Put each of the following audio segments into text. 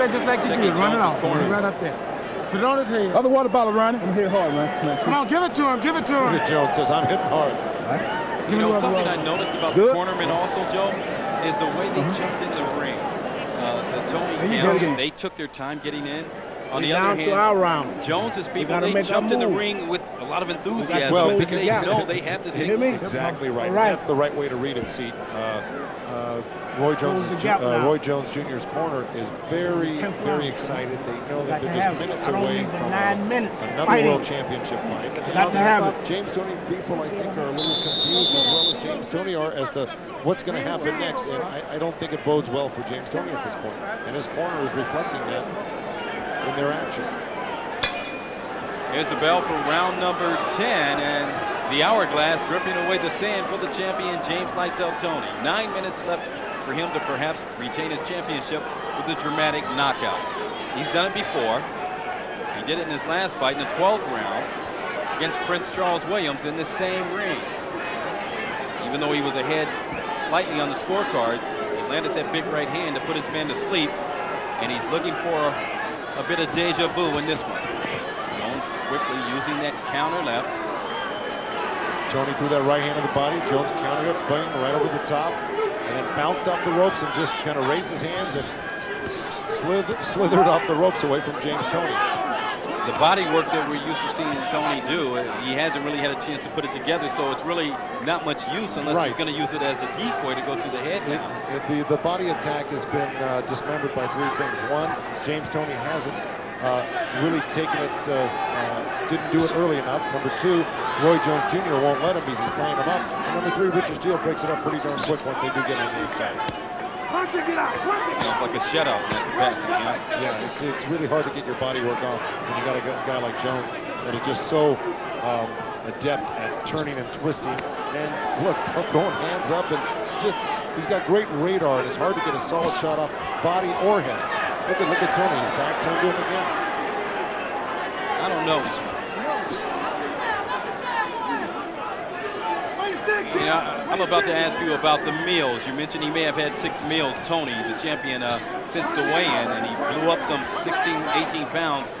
there just like you did. Run it out. Right up there. Put it on his head. Other water bottle, Ronnie. I'm hitting hard, man. Come on, give it to him. Give it to him. Jones says, I'm hitting hard. You know, something I noticed about the cornermen also, Joe, is the way they jumped in the ring. The Toney counts, they took their time getting in. On the other hand, Jones's people, they jumped in the ring with a lot of enthusiasm. Well, because they know they have this. Exactly right. That's the right way to read it, see. Roy Jones Jr.'s corner is very, very excited. They know that they're just minutes away from another world championship fight. James Toney people, I think, are a little confused, as well as James Toney are, as to what's going to happen next. And I don't think it bodes well for James Toney at this point. And his corner is reflecting that in their actions. Here's the bell for round number 10, and the hourglass dripping away the sand for the champion, James Lights Out Toney. 9 minutes left for him to perhaps retain his championship with a dramatic knockout. He's done it before. He did it in his last fight in the 12th round against Prince Charles Williams in the same ring. Even though he was ahead slightly on the scorecards, he landed that big right hand to put his man to sleep, and he's looking for a bit of deja vu in this one. Jones quickly using that counter left. Toney threw that right hand to the body. Jones countered it, bang, right over the top, and then bounced off the ropes and just kind of raised his hands and slithered off the ropes away from James Toney. The body work that we're used to seeing Toney do, he hasn't really had a chance to put it together, so it's really not much use unless he's going to use it as a decoy to go to the head now. The body attack has been dismembered by three things. One, James Toney hasn't really taken it, didn't do it early enough. Number two, Roy Jones Jr. won't let him because he's tying him up. And number three, Richard Steele breaks it up pretty darn quick once they do get on the inside. Sounds like a shutout in that capacity, huh? Yeah, it's really hard to get your body work off when you got a guy like Jones that is just so adept at turning and twisting. And look, throwing hands up, and just he's got great radar, and it's hard to get a solid shot off body or head. Look at Toney, his back turned to him again. I don't know. Yeah, I'm about to ask you about the meals. You mentioned he may have had 6 meals, Toney, the champion, since the weigh-in, and he blew up some 16, 18 pounds.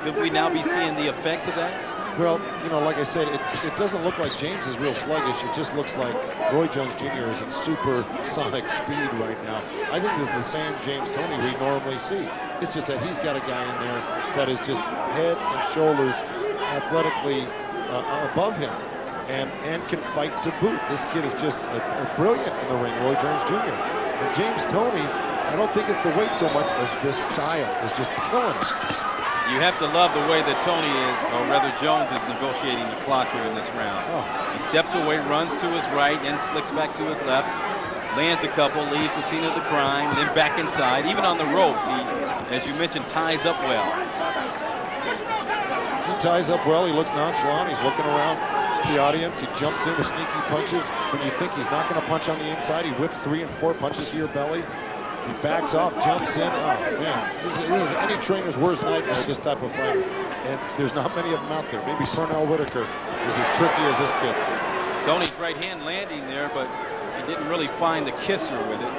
Could we now be seeing the effects of that? Well, you know, like I said, it doesn't look like James is real sluggish. It just looks like Roy Jones Jr. is in supersonic speed right now. I think this is the same James Toney we normally see. It's just that he's got a guy in there that is just head and shoulders athletically above him and can fight to boot. This kid is just brilliant in the ring, Roy Jones Jr. And James Toney, I don't think it's the weight so much as this style is just killing him. You have to love the way that Toney is, or rather Jones is negotiating the clock here in this round. He steps away, runs to his right, then slicks back to his left, lands a couple, leaves the scene of the crime, then back inside. Even on the ropes, he, as you mentioned, ties up well. He ties up well. He looks nonchalant. He's looking around the audience. He jumps in with sneaky punches. When you think he's not going to punch on the inside, he whips 3 and 4 punches to your belly. He backs off, jumps in. Oh, man. This is any trainer's worst nightmare, this type of fighter. And there's not many of them out there. Maybe Pernell Whitaker is as tricky as this kid. Toney's right hand landing there, but he didn't really find the kisser with it.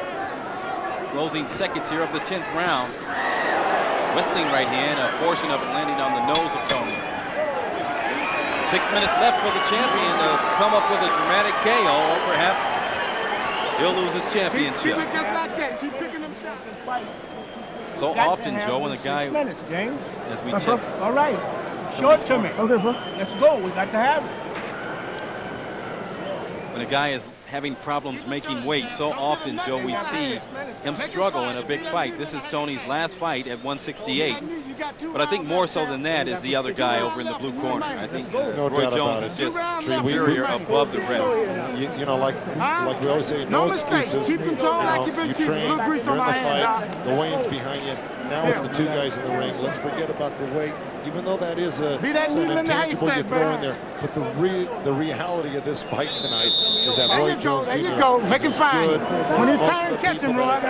Closing seconds here of the 10th round. Whistling right hand, a portion of it landing on the nose of Toney. 6 minutes left for the champion to come up with a dramatic KO, or perhaps he'll lose his championship. Keep it just like that. Keep picking them shots and fight. So often, Joe, when the guy, 6 minutes, James. as we check. All right. Show it to me. Okay, bro. Let's go. We got to have it. When a guy is having problems making weight, so often, Joe, we see him struggle in a big fight. This is Toney's last fight at 168. But I think more so than that is the other guy over in the blue corner. I think Roy Jones is just superior above the rest. You know, like we always say, no excuses. You train, you're in the fight, the weigh-in's behind you. Now it's the 2 guys in the ring. Let's forget about the weight, even though that is an intangible you throw in there. But the reality of this fight tonight is that Roy Jones Jr. There you go. Make him fine. When you turn, catch him, Roy.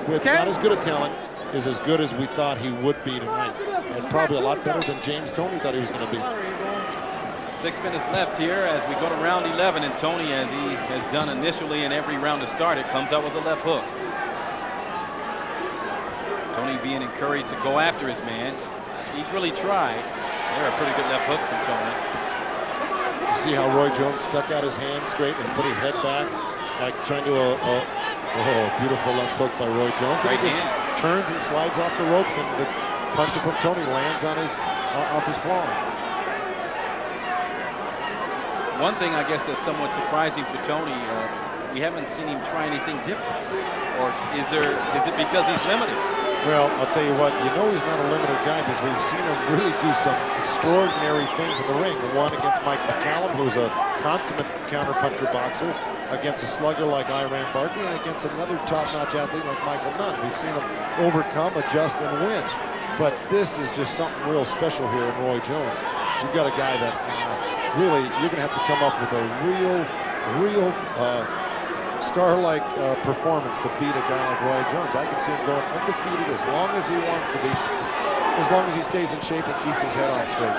With not as good a talent, is as good as we thought he would be tonight. And probably a lot better than James Toney thought he was going to be. 6 minutes left here as we go to round 11, and Toney, as he has done initially in every round to start it, comes out with a left hook. Toney being encouraged to go after his man. He's really tried. There, a pretty good left hook from Toney. You see how Roy Jones stuck out his hand straight and put his head back, like trying to beautiful left hook by Roy Jones. Right and he just turns and slides off the ropes, and the punch from Toney lands on his off his forearm. One thing I guess that's somewhat surprising for Toney, we haven't seen him try anything different. Or is it because he's limited? Well, I'll tell you what, you know he's not a limited guy because we've seen him really do some extraordinary things in the ring. One against Mike McCallum, who's a consummate counterpuncher boxer, against a slugger like Iran Barkley, and against another top-notch athlete like Michael Nunn. We've seen him overcome, adjust, and win. But this is just something real special here in Roy Jones. You've got a guy that really, you're going to have to come up with a real star-like performance to beat a guy like Roy Jones. I can see him going undefeated as long as he wants to be, as long as he stays in shape and keeps his head on straight.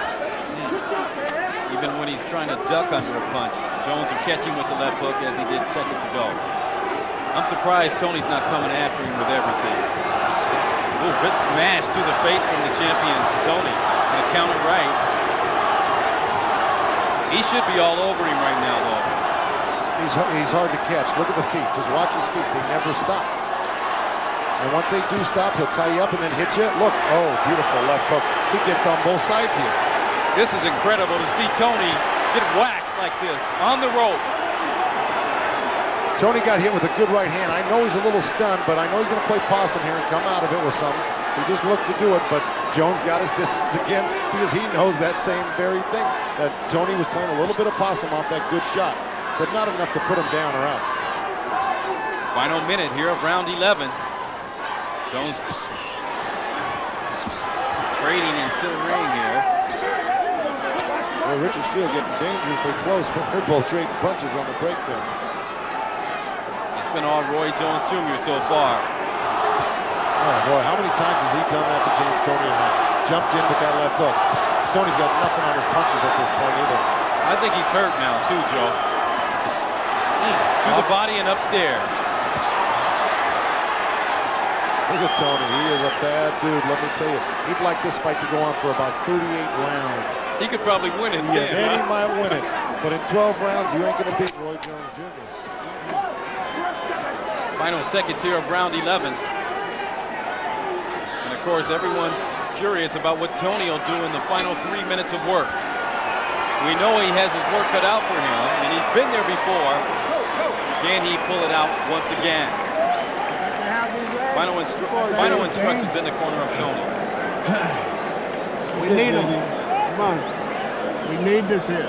Even when he's trying to duck under a punch, Jones will catch him with the left hook as he did seconds ago. I'm surprised Toney's not coming after him with everything. Ooh, good smash to the face from the champion, Toney. And a counter right. He should be all over him right now, though. He's hard to catch. Look at the feet. Just watch his feet. They never stop. And once they do stop, he'll tie you up and then hit you. Look, oh, beautiful left hook. He gets on both sides here. This is incredible to see Toney get waxed like this on the ropes. Toney got hit with a good right hand. I know he's a little stunned, but I know he's going to play possum here and come out of it with something. He just looked to do it, but Jones got his distance again because he knows that same very thing, that Toney was playing a little bit of possum off that good shot, but not enough to put him down or out. Final minute here of round 11. Jones trading in center ring here. Well, Richard Steele getting dangerously close when they're both trading punches on the break there. It's been all Roy Jones Jr. so far. Oh boy, how many times has he done that to James Toney and jumped in with that left hook? Toney's got nothing on his punches at this point either. I think he's hurt now too, Joe. To the body and upstairs. Look at Toney. He is a bad dude, let me tell you. He'd like this fight to go on for about 38 rounds. He could probably win it. Yeah, then he might win it. But in 12 rounds, you ain't going to beat Roy Jones Jr. Final seconds here of round 11. And of course, everyone's curious about what Toney will do in the final 3 minutes of work. We know he has his work cut out for him, and he's been there before. Can he pull it out once again? Final instructions in the corner of Toney. We need him. Come on. We need this here.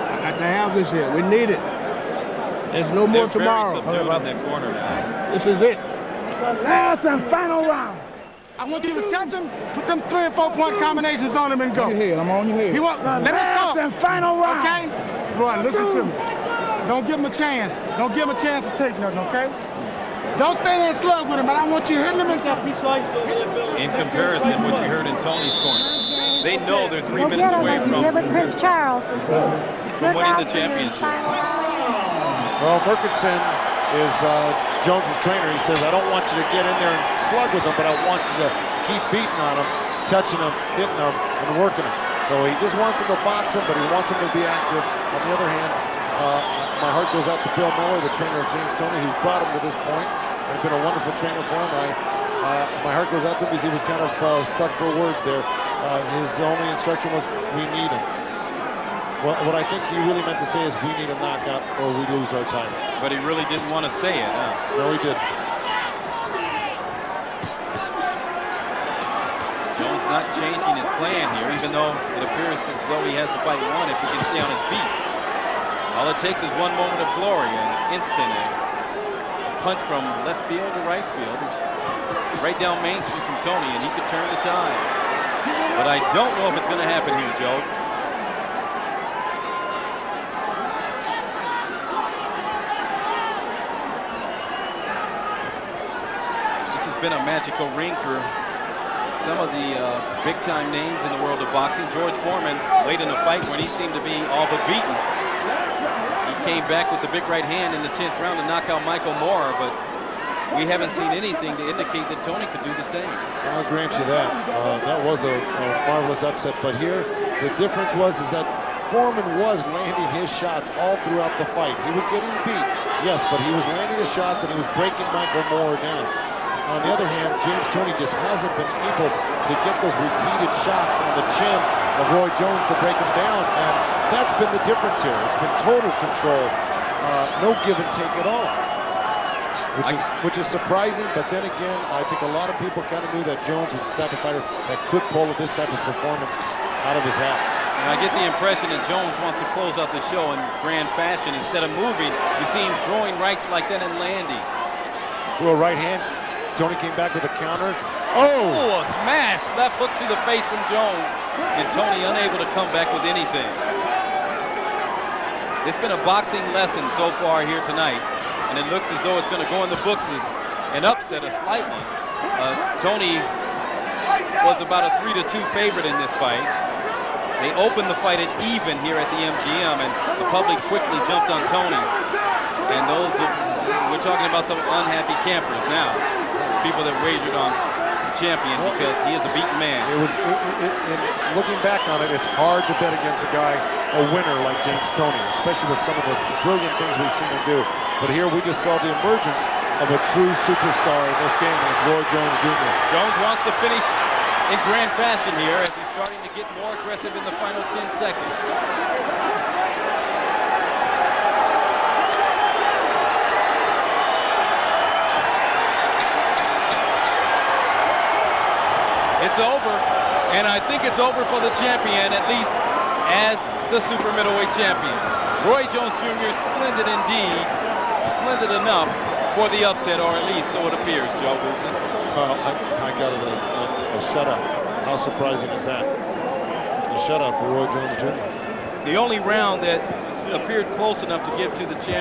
I got to have this here. We need it. There's no more tomorrow. Very subdued in that corner now. This is it. The last and final round. I want you to touch him, put them 3 and 4 point combinations on him and go. On your head, I'm on your head. He won't. Let me talk. Last and final round. Okay? Roy, listen to me. Don't give him a chance. Don't give him a chance to take nothing, okay? Don't stay there and slug with him, but I want you hitting him and talking. In comparison, what you heard in Tony's corner, they know they're 3 minutes away from Prince Charles. winning the championship. Well, Merkinson is Jones's trainer. He says, I don't want you to get in there and slug with him, but I want you to keep beating on him, touching him, hitting him, and working him. So he just wants him to box him, but he wants him to be active. On the other hand, my heart goes out to Bill Miller, the trainer of James Toney, who's brought him to this point and been a wonderful trainer for him. My heart goes out to him because he was kind of stuck for words there. His only instruction was, we need him. Well, what I think he really meant to say is, we need a knockout or we lose our title. But he really didn't want to say it, huh? No, he didn't. Jones not changing his plan here, even though it appears as though he has the fight won if he can stay on his feet. All it takes is one moment of glory, an instant, a punch from left field to right field. Right down Main Street from Toney, and he could turn the tide. But I don't know if it's going to happen here, Joe. This has been a magical ring for some of the big-time names in the world of boxing. George Foreman late in the fight when he seemed to be all but beaten. He came back with the big right hand in the 10th round to knock out Michael Moore, but we haven't seen anything to indicate that Toney could do the same. I'll grant you that. That was a marvelous upset, but here the difference was that Foreman was landing his shots all throughout the fight. He was getting beat, yes, but he was landing his shots and he was breaking Michael Moore down. On the other hand, James Toney just hasn't been able to get those repeated shots on the chin of Roy Jones to break him down, and that's been the difference here. It's been total control, no give and take at all, which is surprising. But then again, I think a lot of people kind of knew that Jones was the type of fighter that could pull this type of performance out of his hat. And I get the impression that Jones wants to close out the show in grand fashion. Instead of moving, you see him throwing rights like that and landing. Threw a right hand. Tony came back with a counter. Oh, a smash! Left hook to the face from Jones. And Toney unable to come back with anything. It's been a boxing lesson so far here tonight. And it looks as though it's going to go in the books as an upset, a slight one. Toney was about a 3-2 favorite in this fight. They opened the fight at even here at the MGM, and the public quickly jumped on Toney. And we're talking about some unhappy campers now. People that wagered on the champion because he is a beaten man. Looking back on it, it's hard to bet against a guy, a winner like James Toney, especially with some of the brilliant things we've seen him do. But here we just saw the emergence of a true superstar in this game, and it's Roy Jones Jr. Jones wants to finish in grand fashion here as he's starting to get more aggressive in the final 10 seconds. It's over, and I think it's over for the champion, at least as the super middleweight champion. Roy Jones Jr., splendid indeed, splendid enough for the upset, or at least so it appears, Joe Wilson. I got it, a shutout. How surprising is that? A shutout for Roy Jones Jr. The only round that appeared close enough to give to the champion.